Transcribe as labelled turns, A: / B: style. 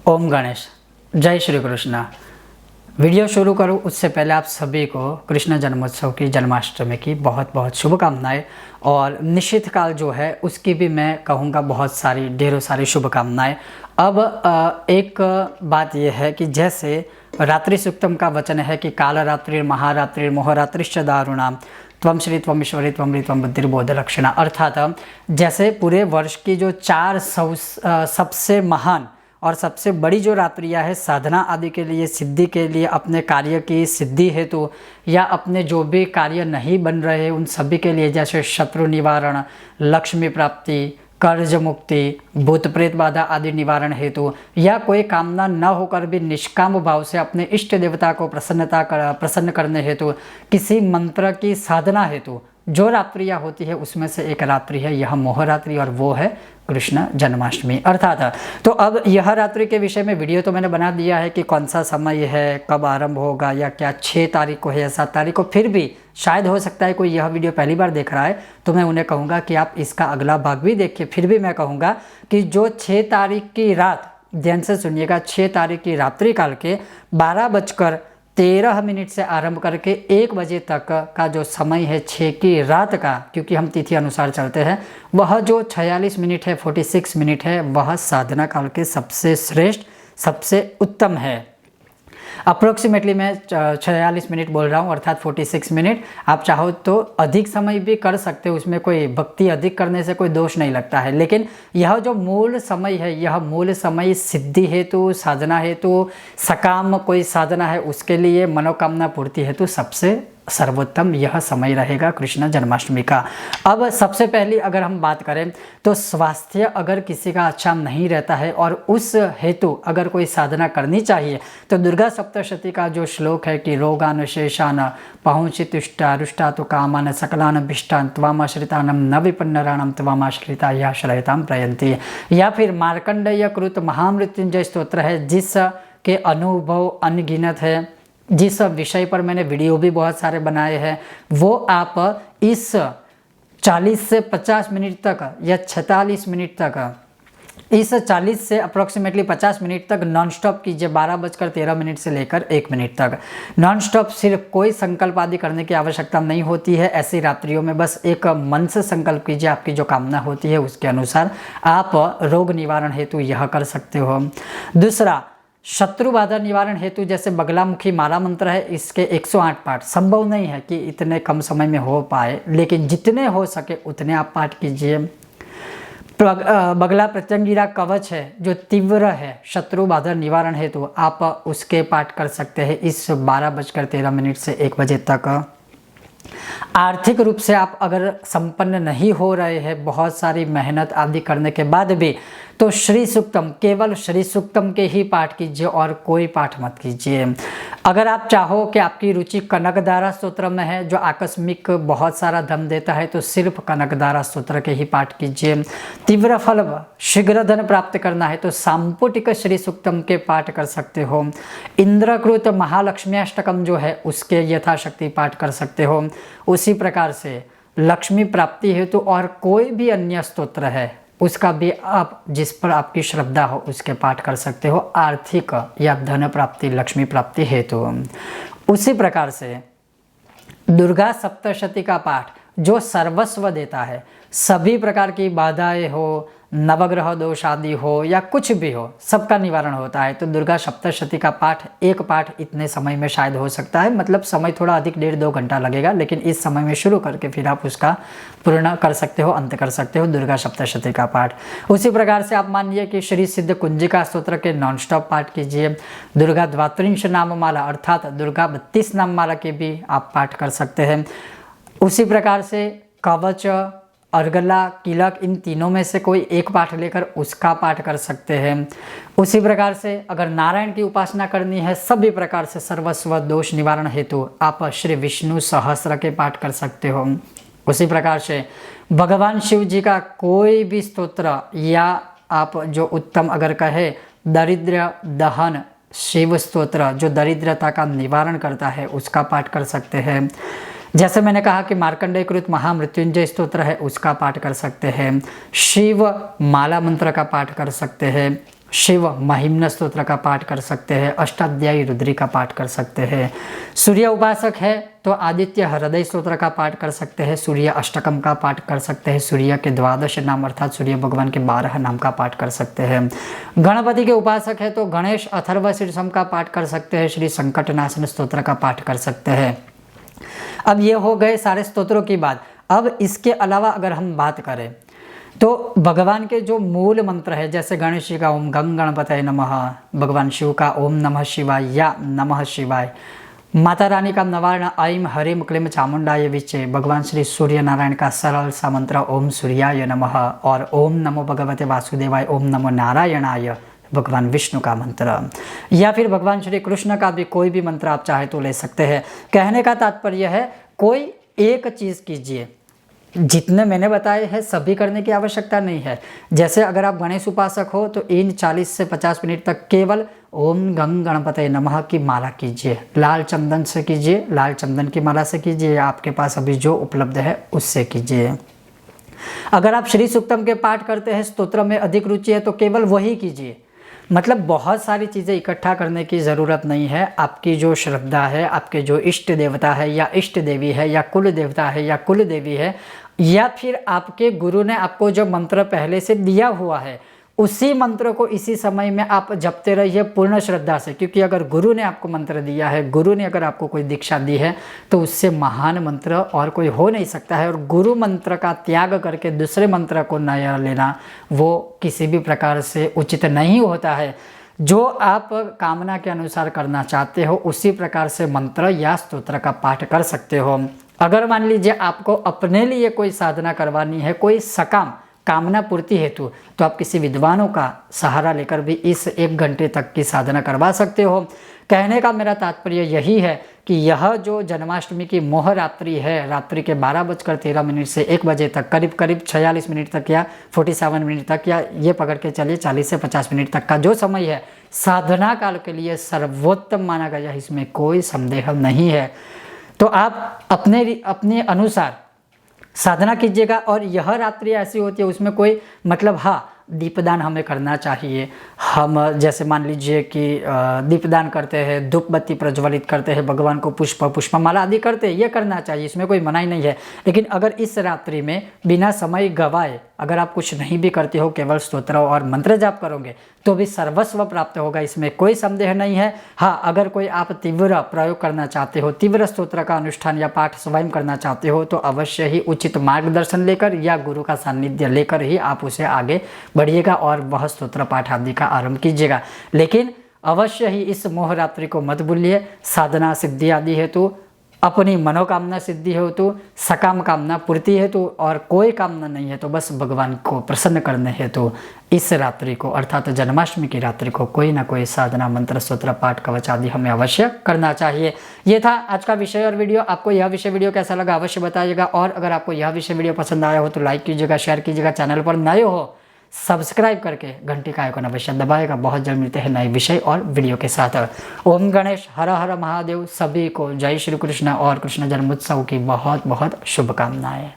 A: ओम गणेश। जय श्री कृष्ण। वीडियो शुरू करूँ उससे पहले आप सभी को कृष्ण जन्मोत्सव की, जन्माष्टमी की बहुत बहुत शुभकामनाएं। और निश्चित काल जो है उसकी भी मैं कहूँगा बहुत सारी, ढेरों सारी शुभकामनाएं। अब एक बात यह है कि जैसे रात्रि सूक्तम का वचन है कि काल रात्रि महारात्रि मोहरात्रिश्च दारुणाम त्वम श्री त्वम ईश्वरी त्वम री त्वम बुद्धिर्बोध लक्षणा। अर्थात जैसे पूरे वर्ष की जो चार सबसे महान और सबसे बड़ी जो रात्रियां है साधना आदि के लिए, सिद्धि के लिए, अपने कार्य की सिद्धि हेतु या अपने जो भी कार्य नहीं बन रहे उन सभी के लिए, जैसे शत्रु निवारण, लक्ष्मी प्राप्ति, कर्ज मुक्ति, भूत प्रेत बाधा आदि निवारण हेतु, या कोई कामना न होकर भी निष्काम भाव से अपने इष्ट देवता को प्रसन्न करने हेतु, किसी मंत्र की साधना हेतु जो रात्रियाँ होती है उसमें से एक रात्रि है यह मोहरात्रि, और वो है कृष्ण जन्माष्टमी। अर्थात तो अब यह रात्रि के विषय में वीडियो तो मैंने बना दिया है कि कौन सा समय है, कब आरंभ होगा, या क्या 6 तारीख को है या 7 तारीख को। फिर भी शायद हो सकता है कोई यह वीडियो पहली बार देख रहा है, तो मैं उन्हें कहूँगा कि आप इसका अगला भाग भी देखिए। फिर भी मैं कहूँगा कि जो 6 तारीख की रात, ध्यान से सुनिएगा, 6 तारीख की रात्रि काल के 12:13 से आरंभ करके 1 बजे तक का जो समय है 6 की रात का, क्योंकि हम तिथि अनुसार चलते हैं, वह जो 46 मिनट है, 46 मिनट है, वह साधना काल के सबसे श्रेष्ठ, सबसे उत्तम है। अप्रोक्सीमेटली मैं 46 मिनट बोल रहा हूँ, अर्थात 46 मिनट। आप चाहो तो अधिक समय भी कर सकते हो, उसमें कोई भक्ति अधिक करने से कोई दोष नहीं लगता है। लेकिन यह जो मूल समय है, यह मूल समय सिद्धि हेतु, साधना हेतु, सकाम कोई साधना है उसके लिए, मनोकामना पूर्ति हेतु सबसे सर्वोत्तम यह समय रहेगा कृष्ण जन्माष्टमी का। अब सबसे पहली अगर हम बात करें तो स्वास्थ्य अगर किसी का अच्छा नहीं रहता है और उस हेतु अगर कोई साधना करनी चाहिए तो दुर्गा सप्तशती का जो श्लोक है कि रोगानुशेषान पहुंचितुष्टा रुष्टा तो कामान सकलान भिष्टान त्वामाश्रितानम न विपन्नराणम त्वामाश्रिता याश्रयताम प्रयंती, या फिर मार्कंडेय कृत महामृत्युंजय स्तोत्र है जिसके अनुभव अनगिनत है, जिस विषय पर मैंने वीडियो भी बहुत सारे बनाए हैं, वो आप इस 40 से 50 मिनट तक या 46 मिनट तक, इस 40 से अप्रोक्सीमेटली 50 मिनट तक नॉन स्टॉप कीजिए। 12:13 से लेकर 1 मिनट तक नॉन स्टॉप। सिर्फ कोई संकल्प आदि करने की आवश्यकता नहीं होती है ऐसी रात्रियों में। बस एक मन से संकल्प कीजिए, आपकी जो कामना होती है उसके अनुसार आप रोग निवारण हेतु यह कर सकते हो। दूसरा, शत्रु बाधा निवारण हेतु जैसे बगलामुखी माला मंत्र है, इसके 108 पाठ। संभव नहीं है कि इतने कम समय में हो पाए, लेकिन जितने हो सके उतने आप पाठ कीजिए। बगला प्रत्यंगिरा कवच है जो तीव्र है शत्रु बाधा निवारण हेतु, आप उसके पाठ कर सकते हैं इस 12:13 से 1 बजे तक। आर्थिक रूप से आप अगर संपन्न नहीं हो रहे हैं, बहुत सारी मेहनत आदि करने के बाद भी, तो श्री सूक्तम, केवल श्री सूक्तम के ही पाठ कीजिए और कोई पाठ मत कीजिए। अगर आप चाहो कि आपकी रुचि कनकधारा स्तोत्र में है जो आकस्मिक बहुत सारा धन देता है, तो सिर्फ कनकधारा स्तोत्र के ही पाठ कीजिए। तीव्र फल, शीघ्र धन प्राप्त करना है तो सांपुटिक श्री सूक्तम के पाठ कर सकते हो। इंद्रकृत महालक्ष्मी अष्टकम जो है उसके यथाशक्ति पाठ कर सकते हो। उसी प्रकार से लक्ष्मी प्राप्ति हेतु और कोई भी अन्य स्तोत्र है उसका भी आप, जिस पर आपकी श्रद्धा हो, उसके पाठ कर सकते हो, आर्थिक या धन प्राप्ति, लक्ष्मी प्राप्ति हेतु। उसी प्रकार से दुर्गा सप्तशती का पाठ जो सर्वस्व देता है, सभी प्रकार की बाधाएं हो, नवग्रह दोष आदि हो या कुछ भी हो, सबका निवारण होता है। तो दुर्गा सप्तशती का पाठ, एक पाठ इतने समय में शायद हो सकता है, मतलब समय थोड़ा अधिक 1.5-2 घंटा लगेगा, लेकिन इस समय में शुरू करके फिर आप उसका पूर्ण कर सकते हो, अंत कर सकते हो दुर्गा सप्तशती का पाठ। उसी प्रकार से आप मानिए कि श्री सिद्ध कुंजिका स्तोत्र के नॉन स्टॉप पाठ कीजिए। दुर्गा द्वात्रिंश नाम माला अर्थात दुर्गा 32 नाम माला के भी आप पाठ कर सकते हैं। उसी प्रकार से कवच, अर्गला, किलक, इन तीनों में से कोई एक पाठ लेकर उसका पाठ कर सकते हैं। उसी प्रकार से अगर नारायण की उपासना करनी है सभी प्रकार से सर्वस्व दोष निवारण हेतु, आप श्री विष्णु सहस्त्र के पाठ कर सकते हो। उसी प्रकार से भगवान शिव जी का कोई भी स्तोत्र, या आप जो उत्तम अगर कहे दरिद्र दहन शिव स्तोत्र जो दरिद्रता का निवारण करता है उसका पाठ कर सकते हैं। जैसे मैंने कहा कि मार्कंडेयकृत महामृत्युंजय स्तोत्र है उसका पाठ कर सकते हैं। शिव माला मंत्र का पाठ कर सकते हैं। शिव महिम्न स्तोत्र का पाठ कर सकते हैं, अष्टाध्यायी रुद्री का पाठ कर सकते हैं। सूर्य उपासक है तो आदित्य हृदय स्तोत्र का पाठ कर सकते हैं, सूर्य अष्टकम का पाठ कर सकते हैं, सूर्य के 12 नाम अर्थात सूर्य भगवान के 12 नाम का पाठ कर सकते हैं। गणपति के उपासक है तो गणेश अथर्व शीर्षम का पाठ कर सकते हैं, श्री संकटनाशन स्तोत्र का पाठ कर सकते हैं। अब ये हो गए सारे स्तोत्रों की बात। अब इसके अलावा अगर हम बात करें तो भगवान के जो मूल मंत्र है, जैसे गणेश जी का ओम गंग गणपतये नमः, भगवान शिव का ओम नमः शिवाय या नमः शिवाय, माता रानी का नवार्ण ऐं ह्रीं क्लीं चामुंडाय विचे, भगवान श्री सूर्य नारायण का सरल सा मंत्र ओम सूर्याय नमः, और ओम नमो भगवते वासुदेवाय, ओम नमो नारायणाय भगवान विष्णु का मंत्र, या फिर भगवान श्री कृष्ण का भी कोई भी मंत्र आप चाहे तो ले सकते हैं। कहने का तात्पर्य है कोई एक चीज़ कीजिए, जितने मैंने बताए हैं सभी करने की आवश्यकता नहीं है। जैसे अगर आप गणेश उपासक हो तो इन 40 से 50 मिनट तक केवल ओम गंग गणपतये नमः की माला कीजिए, लाल चंदन से कीजिए, लाल चंदन की माला से कीजिए, या आपके पास अभी जो उपलब्ध है उससे कीजिए। अगर आप श्री सूक्तम के पाठ करते हैं, स्तोत्र में अधिक रुचि है तो केवल वही कीजिए। मतलब बहुत सारी चीज़ें इकट्ठा करने की ज़रूरत नहीं है। आपकी जो श्रद्धा है, आपके जो इष्ट देवता है या इष्ट देवी है या कुल देवता है या कुल देवी है, या फिर आपके गुरु ने आपको जो मंत्र पहले से दिया हुआ है, उसी मंत्र को इसी समय में आप जपते रहिए पूर्ण श्रद्धा से। क्योंकि अगर गुरु ने आपको मंत्र दिया है, गुरु ने अगर आपको कोई दीक्षा दी है, तो उससे महान मंत्र और कोई हो नहीं सकता है। और गुरु मंत्र का त्याग करके दूसरे मंत्र को नया लेना वो किसी भी प्रकार से उचित नहीं होता है। जो आप कामना के अनुसार करना चाहते हो उसी प्रकार से मंत्र या स्तोत्र का पाठ कर सकते हो। अगर मान लीजिए आपको अपने लिए कोई साधना करवानी है, कोई सकाम कामना पूर्ति हेतु, तो आप किसी विद्वानों का सहारा लेकर भी इस 1 घंटे तक की साधना करवा सकते हो। कहने का मेरा तात्पर्य यही है कि यह जो जन्माष्टमी की मोह रात्रि है, रात्रि के 12:13 से 1 बजे तक, करीब करीब 46 मिनट तक या 47 मिनट तक, या ये पकड़ के चलिए 40 से 50 मिनट तक का जो समय है, साधना काल के लिए सर्वोत्तम माना गया, इसमें कोई संदेह नहीं है। तो आप अपने अनुसार साधना कीजिएगा। और यह रात्रि ऐसी होती है उसमें कोई मतलब, हाँ दीपदान हमें करना चाहिए। हम जैसे मान लीजिए कि दीपदान करते हैं, धूप बत्ती प्रज्वलित करते हैं, भगवान को पुष्पमाला आदि करते हैं, ये करना चाहिए, इसमें कोई मनाही नहीं है। लेकिन अगर इस रात्रि में बिना समय गवाए अगर आप कुछ नहीं भी करते हो, केवल स्तोत्र और मंत्र जाप करोगे तो भी सर्वस्व प्राप्त होगा, इसमें कोई संदेह नहीं है। हाँ, अगर कोई आप तीव्र प्रयोग करना चाहते हो, तीव्र स्तोत्र का अनुष्ठान या पाठ स्वयं करना चाहते हो, तो अवश्य ही उचित मार्गदर्शन लेकर या गुरु का सानिध्य लेकर ही आप उसे आगे बढ़िएगा और वह स्तोत्र पाठ आदि का आरंभ कीजिएगा। लेकिन अवश्य ही इस मोह रात्रि को मत भूलिए। साधना सिद्धि आदि हेतु, अपनी मनोकामना सिद्धि हेतु, सकाम कामना पूर्ति हेतु, और कोई कामना नहीं है तो बस भगवान को प्रसन्न करने हेतु इस रात्रि को अर्थात जन्माष्टमी की रात्रि को कोई ना कोई साधना मंत्र स्तोत्र पाठ कवच आदि हमें अवश्य करना चाहिए। ये था आज का विषय और वीडियो। आपको यह विषय वीडियो कैसा लगा अवश्य बताइएगा, और अगर आपको यह विषय वीडियो पसंद आया हो तो लाइक कीजिएगा, शेयर कीजिएगा, चैनल पर नए हो सब्सक्राइब करके घंटी का आइकन अवश्य दबाएगा। बहुत जल्द मिलते हैं नए विषय और वीडियो के साथ। ओम गणेश हर हर महादेव। सभी को जय श्री कृष्ण और कृष्ण जन्मोत्सव की बहुत बहुत शुभकामनाएं।